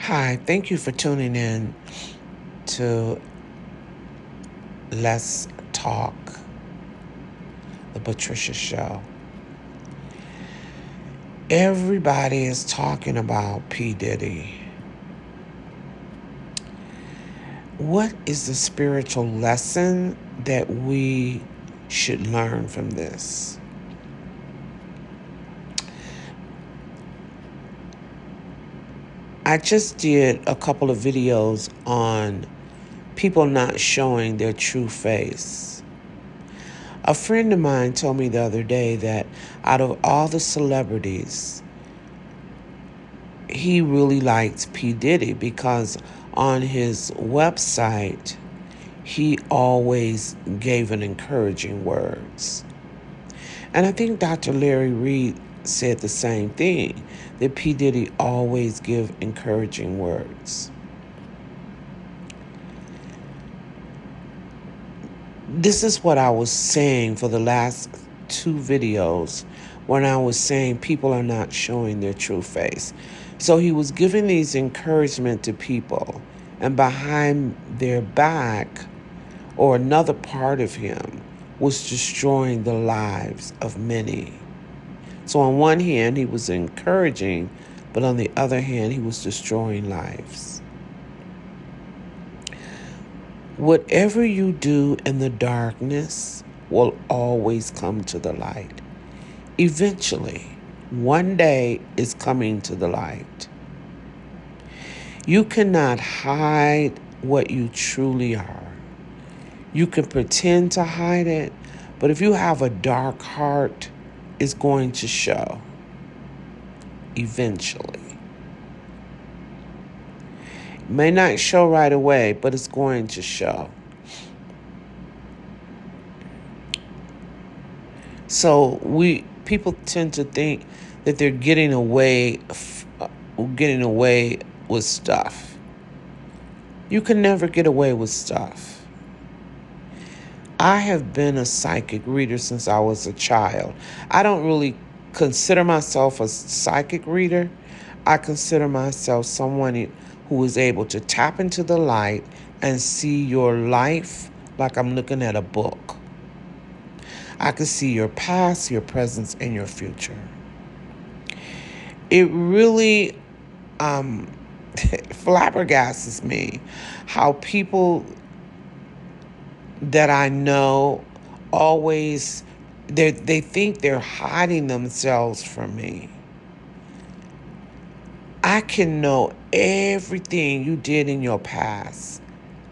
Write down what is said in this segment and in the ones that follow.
Hi, thank you for tuning in to Let's Talk, the Patricia Show. Everybody is talking about P Diddy. What is the spiritual lesson that we should learn from this? I just did a couple of videos on people not showing their true face. A friend of mine told me the other day that out of all the celebrities, he really liked P Diddy because on his website, he always gave an encouraging words. And I think Dr. Larry Reed said the same thing, that P Diddy always give encouraging words. This is what I was saying for the last two videos when I was saying people are not showing their true face. So he was giving these encouragement to people, and behind their back, or another part of him, was destroying the lives of many. So on one hand, he was encouraging, but on the other hand, he was destroying lives. Whatever you do in the darkness will always come to the light. Eventually, one day is coming to the light. You cannot hide what you truly are. You can pretend to hide it, but if you have a dark heart, it's going to show eventually. It may not show right away, but it's going to show. So people tend to think that they're getting away with stuff. You can never get away with stuff. I have been a psychic reader since I was a child. I don't really consider myself a psychic reader. I consider myself someone who is able to tap into the light and see your life like I'm looking at a book. I can see your past, your present, and your future. It really flabbergasts me how people that I know always they think they're hiding themselves from me. I can know everything you did in your past,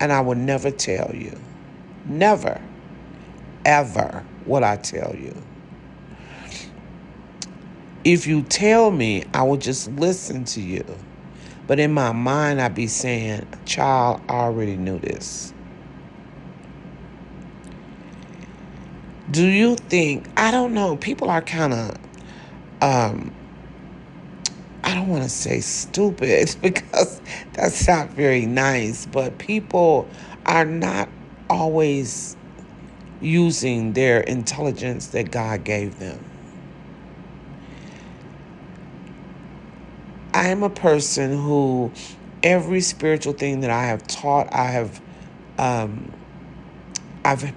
and I will never tell you. Never, ever will I tell you. If you tell me, I will just listen to you. But in my mind, I'd be saying, child, I already knew this. Do you think, I don't know, people are kind of, I don't want to say stupid because that's not very nice, but people are not always using their intelligence that God gave them. I am a person who every spiritual thing that I have taught, I've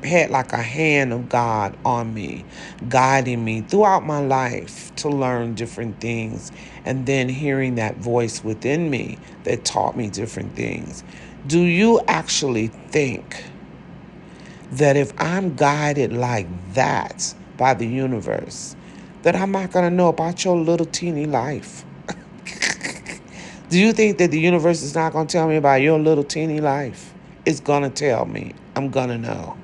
had like a hand of God on me, guiding me throughout my life to learn different things, and then hearing that voice within me that taught me different things. Do you actually think that if I'm guided like that by the universe, that I'm not going to know about your little teeny life? Do you think that the universe is not going to tell me about your little teeny life? It's going to tell me. I'm going to know.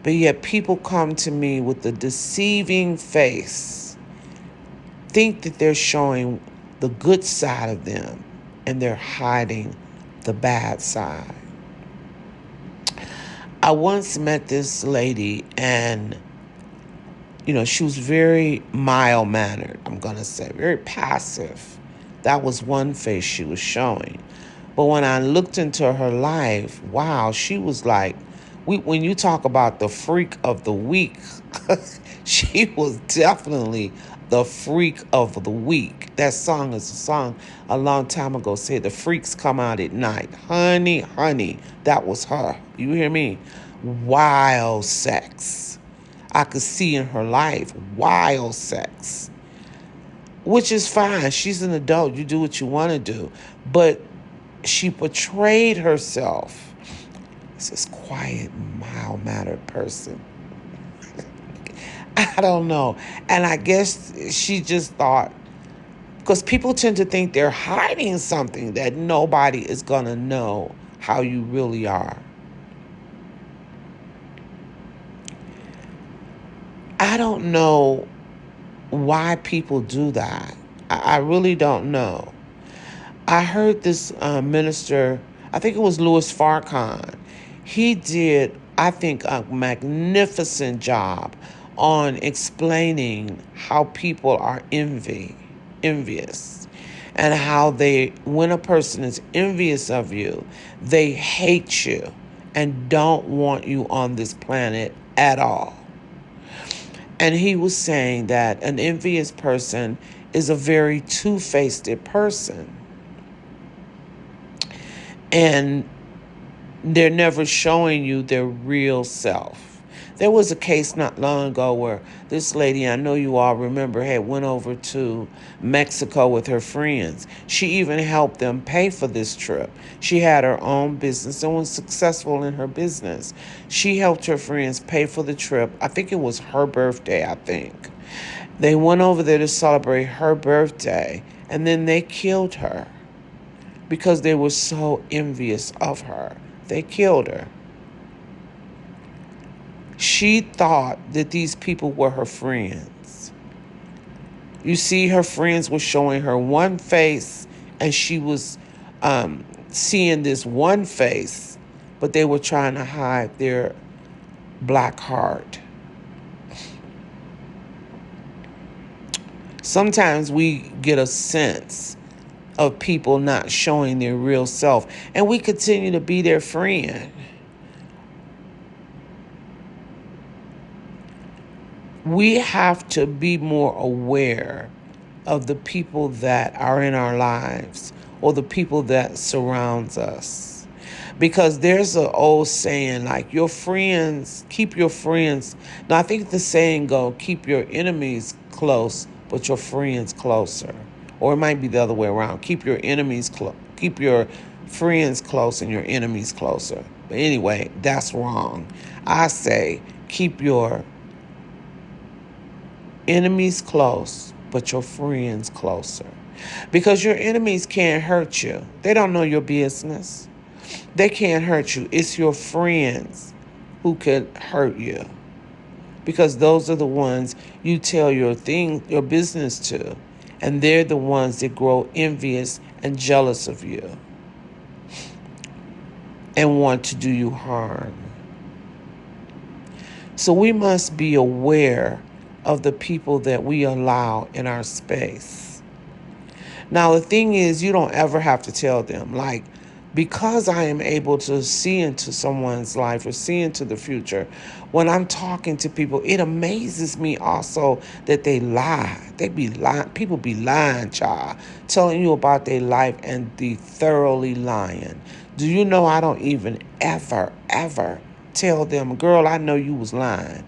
But yet people come to me with a deceiving face, think that they're showing the good side of them, and they're hiding the bad side. I once met this lady, and she was very mild-mannered, I'm going to say, very passive. That was one face she was showing. But when I looked into her life, wow, she was like, when you talk about the freak of the week, she was definitely the freak of the week. That song is a song a long time ago said the freaks come out at night. Honey, honey, that was her. You hear me? Wild sex. I could see in her life wild sex, which is fine. She's an adult. You do what you want to do. But she portrayed herself as this quiet, mild-mannered person. I don't know. And I guess she just thought, because people tend to think they're hiding something, that nobody is going to know how you really are. I don't know why people do that. I really don't know. I heard this minister, I think it was Louis Farrakhan. He did, I think, a magnificent job on explaining how people are envious, and how when a person is envious of you, they hate you and don't want you on this planet at all. And he was saying that an envious person is a very two-faced person. And they're never showing you their real self. There was a case not long ago where this lady, I know you all remember, had went over to Mexico with her friends. She even helped them pay for this trip. She had her own business and was successful in her business. She helped her friends pay for the trip. I think it was her birthday, I think. They went over there to celebrate her birthday, and then they killed her because they were so envious of her. They killed her. She thought that these people were her friends. You see, her friends were showing her one face, and she was seeing this one face, but they were trying to hide their black heart. Sometimes we get a sense of people not showing their real self, and we continue to be their friend. We have to be more aware of the people that are in our lives, or the people that surrounds us. Because there's an old saying, like, your friends, keep your friends. Now, I think the saying go, keep your enemies close, but your friends closer. Or it might be the other way around. Keep your keep your friends close and your enemies closer. But anyway, that's wrong. I say keep your enemies close, but your friends closer. Because your enemies can't hurt you. They don't know your business. They can't hurt you. It's your friends who could hurt you. Because those are the ones you tell your business to. And they're the ones that grow envious and jealous of you and want to do you harm. So we must be aware of the people that we allow in our space. Now, the thing is, you don't ever have to tell them, like, because I am able to see into someone's life or see into the future, when I'm talking to people, it amazes me also that they lie. They be lying. People be lying, child, telling you about their life and be thoroughly lying. Do you know I don't even ever tell them, girl, I know you was lying.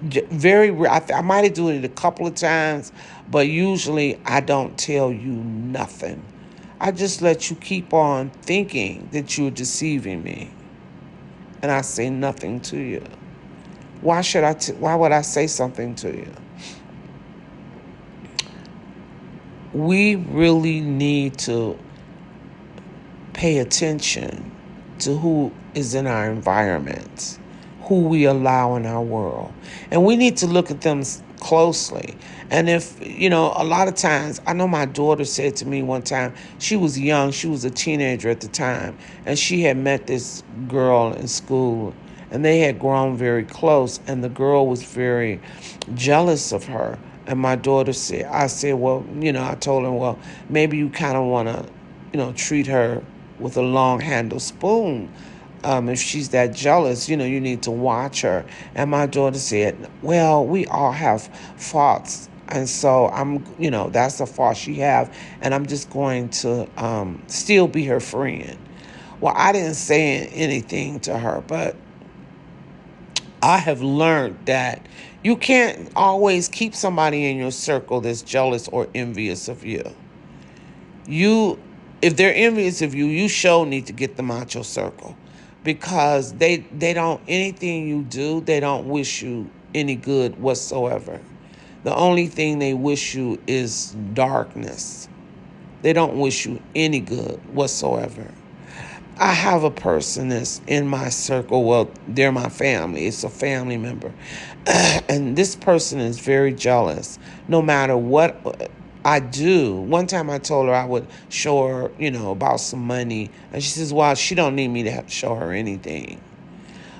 Very rare. I might have done it a couple of times, but usually I don't tell you nothing. I just let you keep on thinking that you're deceiving me, and I say nothing to you. Why would I say something to you? We really need to pay attention to who is in our environment, who we allow in our world. And we need to look at them closely. And if, a lot of times, I know my daughter said to me one time, she was young, she was a teenager at the time, and she had met this girl in school, and they had grown very close, and the girl was very jealous of her. And my daughter said, I told her, well, maybe you kind of want to, treat her with a long handle spoon. If she's that jealous, you need to watch her. And my daughter said, well, we all have faults. And so that's the fault she have, and I'm just going to still be her friend. Well, I didn't say anything to her, but I have learned that you can't always keep somebody in your circle that's jealous or envious of you. You, if they're envious of you, you sure need to get them out your circle, because they don't, anything you do, they don't wish you any good whatsoever. The only thing they wish you is darkness. They don't wish you any good whatsoever. I have a person that's in my circle. Well, they're my family. It's a family member. And this person is very jealous. No matter what I do. One time I told her I would show her, about some money. And she says, well, she don't need me to have to show her anything.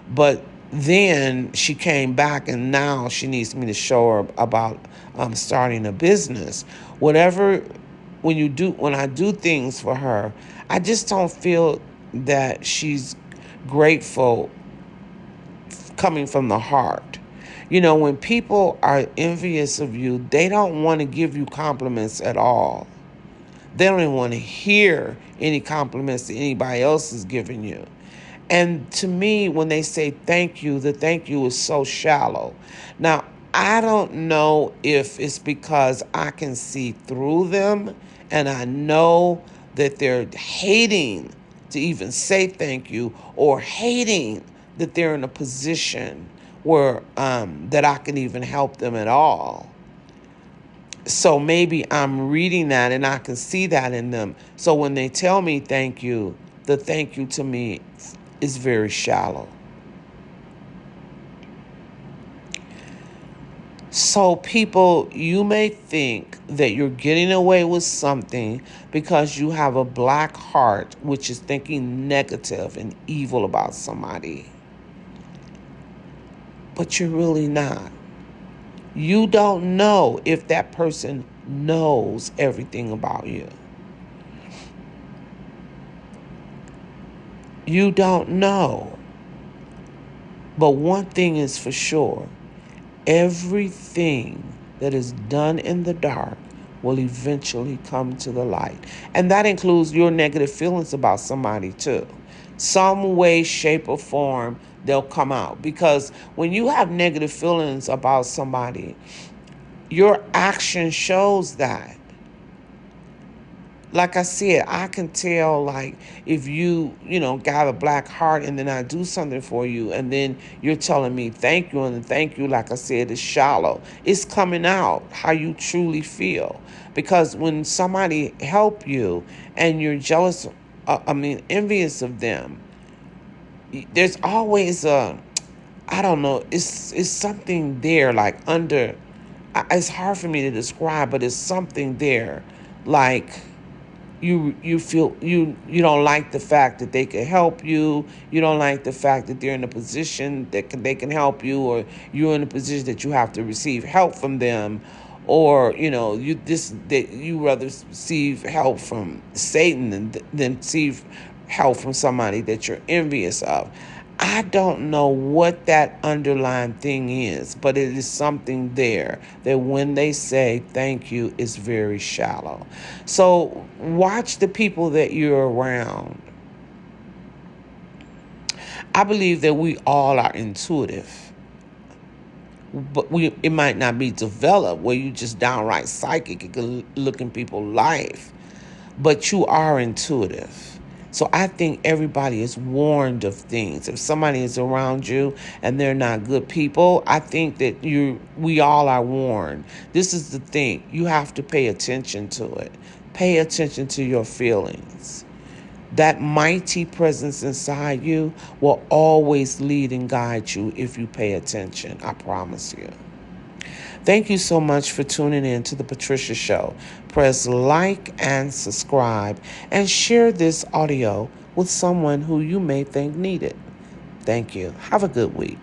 But then she came back, and now she needs me to show her about starting a business. Whatever, when I do things for her, I just don't feel that she's grateful coming from the heart. When people are envious of you, they don't want to give you compliments at all. They don't even want to hear any compliments that anybody else is giving you. And to me, when they say thank you, the thank you is so shallow. Now, I don't know if it's because I can see through them and I know that they're hating to even say thank you, or hating that they're in a position where that I can even help them at all. So maybe I'm reading that and I can see that in them. So when they tell me thank you, the thank you to me is very shallow. So people, you may think that you're getting away with something because you have a black heart, which is thinking negative and evil about somebody. But you're really not. You don't know if that person knows everything about you. You don't know. But one thing is for sure. Everything that is done in the dark will eventually come to the light. And that includes your negative feelings about somebody too. Some way, shape, or form, they'll come out. Because when you have negative feelings about somebody, your action shows that. Like I said, I can tell, like, if you got a black heart and then I do something for you and then you're telling me thank you, and the thank you, like I said, is shallow. It's coming out how you truly feel. Because when somebody help you and you're jealous, envious of them, there's always I don't know, it's something there, like under, it's hard for me to describe, but it's something there, like, you feel you don't like the fact that they can help you. You don't like the fact that they're in a position that they can help you, or you're in a position that you have to receive help from them, or you rather receive help from Satan than receive help from somebody that you're envious of. I don't know what that underlying thing is, but it is something there that when they say thank you, is very shallow. So watch the people that you're around. I believe that we all are intuitive, but it might not be developed where you just downright psychic. You can look in people's life, but you are intuitive. So I think everybody is warned of things. If somebody is around you and they're not good people, I think that we all are warned. This is the thing. You have to pay attention to it. Pay attention to your feelings. That mighty presence inside you will always lead and guide you if you pay attention. I promise you. Thank you so much for tuning in to The Patricia Show. Press like and subscribe and share this audio with someone who you may think need it. Thank you. Have a good week.